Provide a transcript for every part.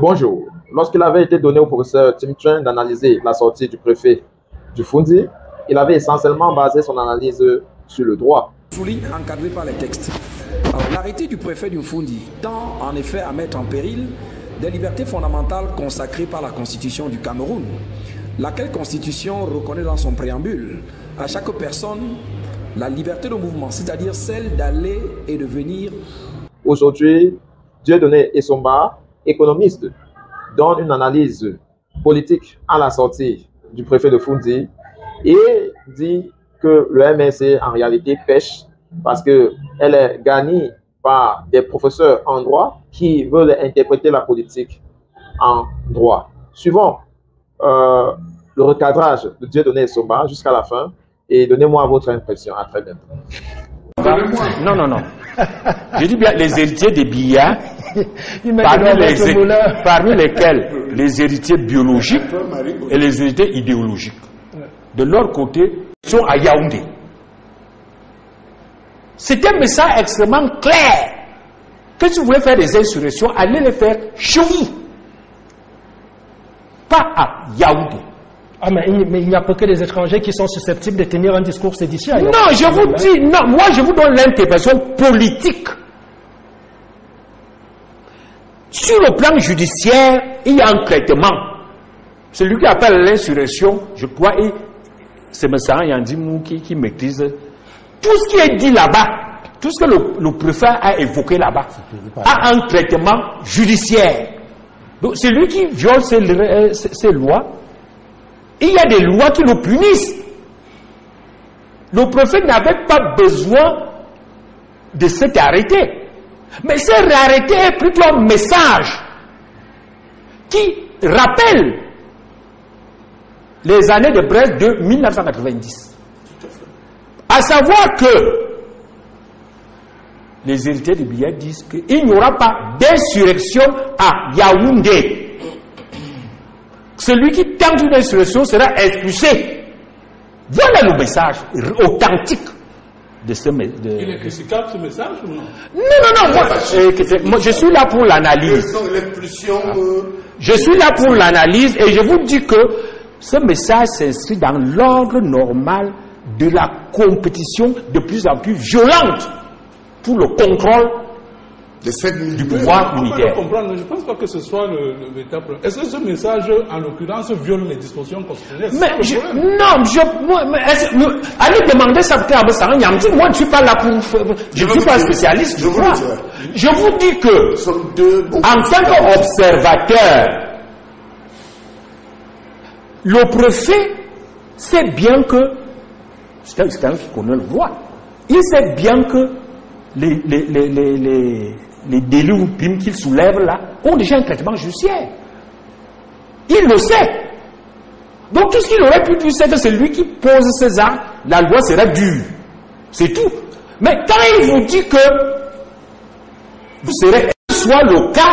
Bonjour. Lorsqu'il avait été donné au professeur Tim Tran d'analyser la sortie du préfet du Fundi, il avait essentiellement basé son analyse sur le droit. Encadré par les textes. L'arrêté du préfet du Fundi tend en effet à mettre en péril des libertés fondamentales consacrées par la Constitution du Cameroun, laquelle Constitution reconnaît dans son préambule à chaque personne la liberté de mouvement, c'est-à-dire celle d'aller et de venir. Aujourd'hui, Dieudonné Essomba, économiste, donne une analyse politique à la sortie du préfet de Fundi et dit que le MNC en réalité pêche parce qu'elle est gagnée par des professeurs en droit qui veulent interpréter la politique en droit. Suivons le recadrage de Dieudonné Essomba jusqu'à la fin et donnez-moi votre impression. À très bientôt. Non, non, non. Je dis bien les héritiers des billards, parmi lesquels les héritiers biologiques et les héritiers idéologiques. De leur côté, sont à Yaoundé. C'est un message extrêmement clair que si vous voulez faire des insurrections, allez les faire chez vous, pas à Yaoundé. Ah, mais il n'y a pas que des étrangers qui sont susceptibles de tenir un discours séditieux. Non, je vous dis, non, moi je vous donne l'interprétation politique. Sur le plan judiciaire, il y a un traitement. Celui qui appelle l'insurrection, je crois, c'est M. Yandimou qui maîtrise tout ce qui est dit là-bas, tout ce que le préfet a évoqué là-bas, a un traitement judiciaire. Donc c'est lui qui viole ces lois. Il y a des lois qui le punissent. Le préfet n'avait pas besoin de cet arrêté. Mais cet arrêté est plutôt un message qui rappelle les années de Brest de 1990. À savoir que les héritiers de billets disent qu'il n'y aura pas d'insurrection à Yaoundé. Celui qui tente une insurrection sera expulsé. Voilà le message authentique de ce message. Il est critiquable ce message ou non? Non, moi je suis là pour l'analyse. Je suis là pour l'analyse et je vous dis que ce message s'inscrit dans l'ordre normal de la compétition de plus en plus violente pour le contrôle du pouvoir unitaire. Je ne pense pas que ce soit le véritable problème. Est-ce que ce message, en l'occurrence, viole les dispositions constitutionnelles? Allez demander ça à Abessara Nyamdi. Moi, je ne suis pas là pour... Je ne suis pas spécialiste du droit. Je vous dis que, en tant qu'observateur, le préfet sait bien que... C'est quelqu'un qui connaît le droit. Il sait bien que les délits ou crimes qu'il soulève là ont déjà un traitement judiciaire. Il le sait. Donc tout ce qu'il aurait pu dire, c'est que c'est lui qui pose ces actes, la loi sera dure. C'est tout. Mais quand il vous dit que vous serez, soit le cas,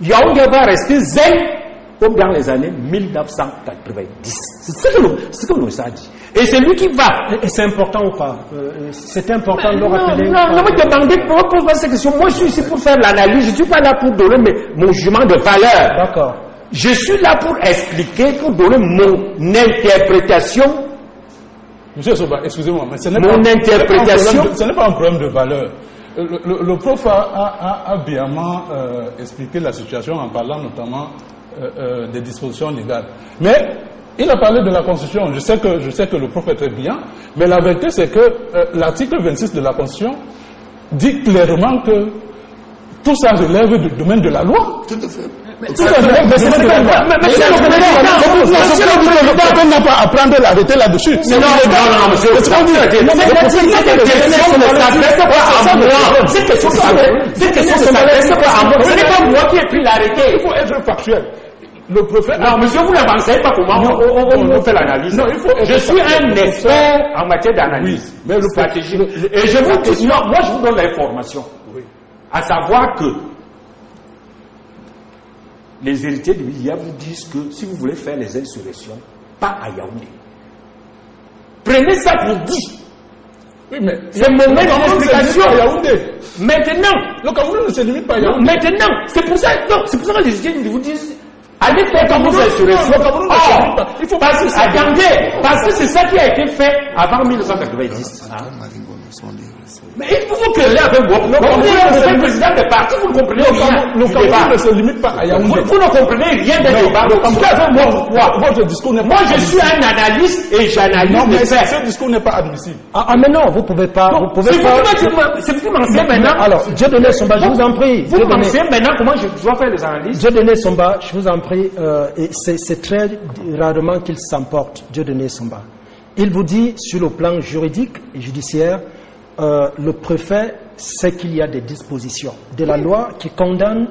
Yaoundé va rester zen comme dans les années 1990. C'est ce que le message dit. Et c'est lui qui va. Et c'est important ou pas? C'est important de le rappeler. Non, me demandez pourquoi cette question. Moi, je suis ici pour faire l'analyse. Je ne suis pas là pour donner mon jugement de valeur. D'accord. Je suis là pour expliquer, pour donner mon interprétation. Monsieur Soba, excusez-moi, mais ce n'est pas un problème de valeur. Le prof a brillamment expliqué la situation en parlant notamment des dispositions légales. Mais il a parlé de la Constitution. Je sais que le prof est très bien, mais la vérité c'est que l'article 26 de la Constitution dit clairement que tout ça relève du domaine de la loi. Tout à fait. Tout ça relève du domaine de la loi. Monsieur le Président, on n'a pas à prendre l'arrêté là-dessus. Non, monsieur le Président. Cette question ne s'adresse pas à moi. Ce n'est pas moi qui ai pris l'arrêté. Il faut être factuel. Le préfet. Non, monsieur, vous n'avancez pas comment on fait l'analyse. Je suis un expert en matière d'analyse, mais le stratégie. Et je vous dis, non, moi je vous donne l'information. À savoir que les héritiers de Bilia vous disent que si vous voulez faire les insurrections, pas à Yaoundé. Prenez ça pour dit. Oui, mais c'est mon explication. Maintenant, le Cameroun ne se limite pas à Yaoundé. Maintenant, c'est pour ça que les gens vous disent. Allez faire vos insurrections. Il faut parce que c'est ça qui a été fait avant 1990. Mais il faut que l'un avec vous. Le président des partis, vous ne comprenez rien. Le Cameroun ne se limite pas à Yaoundé. Vous ne comprenez rien des débats. Votre discours n'est pas. Moi, je suis un analyste et j'analyse. Non, mais ce discours n'est pas admissible. Mais non, vous pouvez pas. C'est vous m'enseignez maintenant. Alors, Dieudonné Somba, je vous en prie. Vous m'enseignez maintenant comment je dois faire les analyses. Dieudonné Somba, je vous en prie. C'est très rarement qu'il s'emporte, Dieudonné Somba. Il vous dit, sur le plan juridique et judiciaire, le préfet sait qu'il y a des dispositions de la loi qui condamnent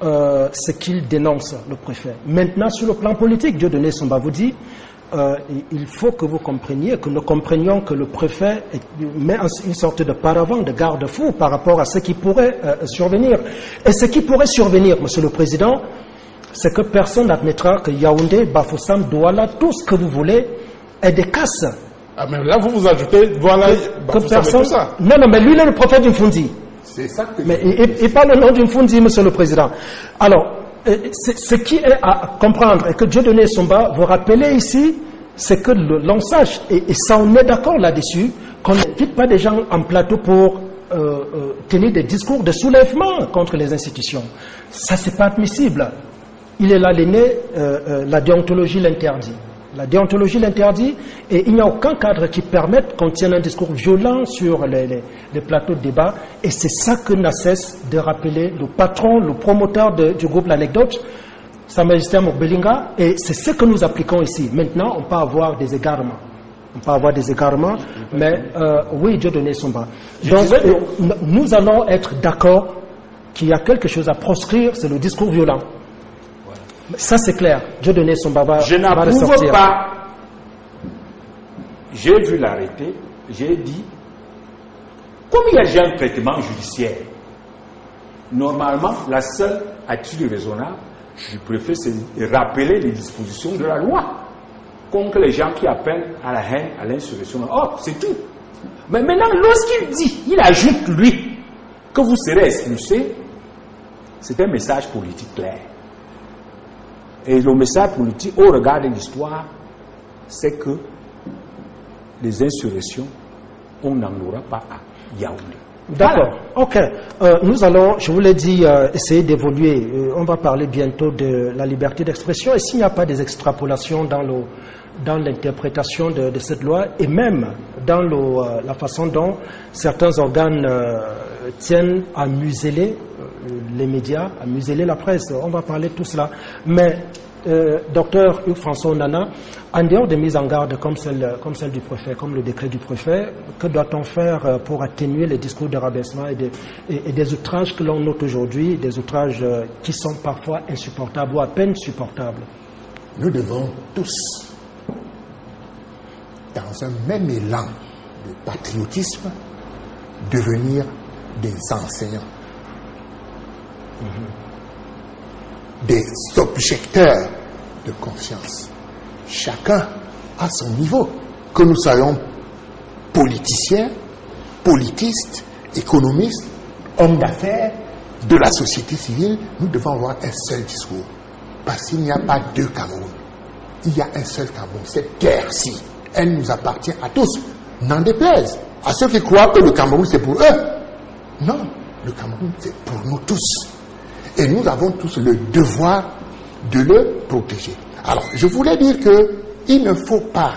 ce qu'il dénonce, le préfet. Maintenant, sur le plan politique, Dieudonné Somba vous dit, il faut que vous compreniez, que nous comprenions que le préfet met une sorte de paravent, de garde-fou par rapport à ce qui pourrait survenir. Et ce qui pourrait survenir, Monsieur le Président, c'est que personne n'admettra que Yaoundé, Bafoussam, Douala, tout ce que vous voulez, est des casses. Ah, mais là, vous ajoutez, voilà, que personne... ça. Non, mais lui, il est le prophète d'une Fundi. C'est ça que... Mais il parle au nom d'une Fundi, Monsieur le Président. Alors, ce qui est à comprendre, et que Dieudonné Somba vous rappelez ici, c'est que l'on sache, et ça, on est d'accord là-dessus, qu'on n'invite pas des gens en plateau pour tenir des discours de soulèvement contre les institutions. Ça, c'est pas admissible. Il est là l'aîné, la déontologie l'interdit. La déontologie l'interdit et il n'y a aucun cadre qui permette qu'on tienne un discours violent sur les plateaux de débat. Et c'est ça que n'a cesse de rappeler le patron, le promoteur du groupe L'Anecdote, Sa Majesté Mokbelinga. Et c'est ce que nous appliquons ici. Maintenant, on peut avoir des égarements. Mais oui, Dieudonné Somba. Donc, nous allons être d'accord qu'il y a quelque chose à proscrire, c'est le discours violent. Ça, c'est clair. Dieudonné Somba va ressortir. Je n'approuve pas. J'ai vu l'arrêté, j'ai dit, comme il y a déjà un traitement judiciaire, normalement, la seule attitude raisonnable du préfet, c'est de rappeler les dispositions de la loi contre les gens qui appellent à la haine, à l'insurrection. Oh, c'est tout. Mais maintenant, lorsqu'il dit, il ajoute, lui, que vous serez expulsé, c'est un message politique clair. Et le message politique, au regard de l'histoire, c'est que les insurrections, on n'en aura pas à Yaoundé. D'accord, ok. Nous allons, je vous l'ai dit, essayer d'évoluer. On va parler bientôt de la liberté d'expression. Et s'il n'y a pas des extrapolations dans l'interprétation de cette loi, et même dans la façon dont certains organes tiennent à museler les médias, à museler la presse, on va parler de tout cela. Mais, docteur Hugues-François Onana, en dehors des mises en garde comme celle du préfet, comme le décret du préfet, que doit-on faire pour atténuer les discours de rabaissement et des outrages que l'on note aujourd'hui, des outrages qui sont parfois insupportables ou à peine supportables? Nous devons tous, dans un même élan de patriotisme, devenir des enseignants, des objecteurs de conscience. Chacun à son niveau. Que nous soyons politiciens, politistes, économistes, hommes d'affaires, de la société civile, nous devons avoir un seul discours. Parce qu'il n'y a pas deux Cameroun. Il y a un seul Cameroun. Cette guerre-ci, elle nous appartient à tous. N'en déplaise à ceux qui croient que le Cameroun c'est pour eux. Non, le Cameroun c'est pour nous tous. Et nous avons tous le devoir de le protéger. Alors, je voulais dire qu'il ne faut pas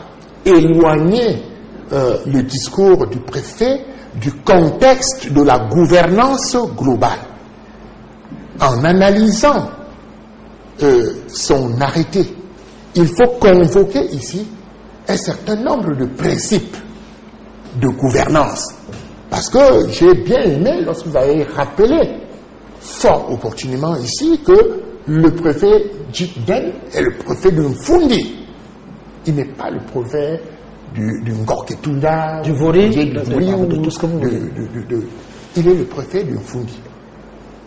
éloigner le discours du préfet du contexte de la gouvernance globale. En analysant son arrêté, il faut convoquer ici un certain nombre de principes de gouvernance. Parce que j'ai bien aimé lorsque vous avez rappelé fort opportunément ici que le préfet Djikden est le préfet de Fundi. Il n'est pas le préfet du Ngorketunda, du Vori, de tout ce que vous voulez. Il est le préfet de Fundi.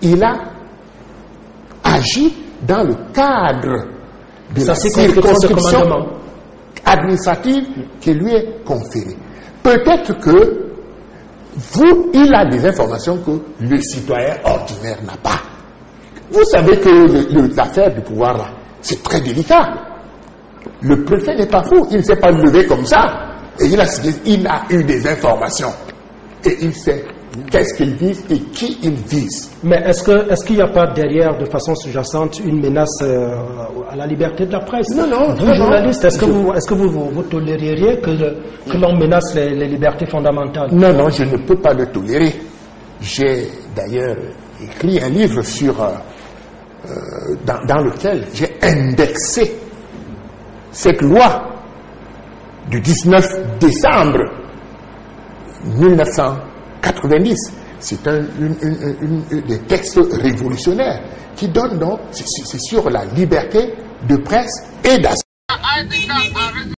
Il a agi dans le cadre de la circonscription administrative qui lui est conférée. Peut-être que il a des informations que le citoyen ordinaire n'a pas. Vous savez que l'affaire du pouvoir, là, c'est très délicat. Le préfet n'est pas fou, il ne s'est pas levé comme ça. Et il a eu des informations. Et il sait qu'est-ce qu'il vise et qui il vise. Mais est-ce qu'il n'y a pas derrière, de façon sous-jacente, une menace à la liberté de la presse? Non. Vous, journaliste, est-ce que vous toléreriez que l'on menace les libertés fondamentales? Non, je ne peux pas le tolérer. J'ai d'ailleurs écrit un livre dans lequel j'ai indexé cette loi du 19 décembre 1990. C'est des textes révolutionnaires qui donnent donc, c'est sur la liberté de presse et d'association.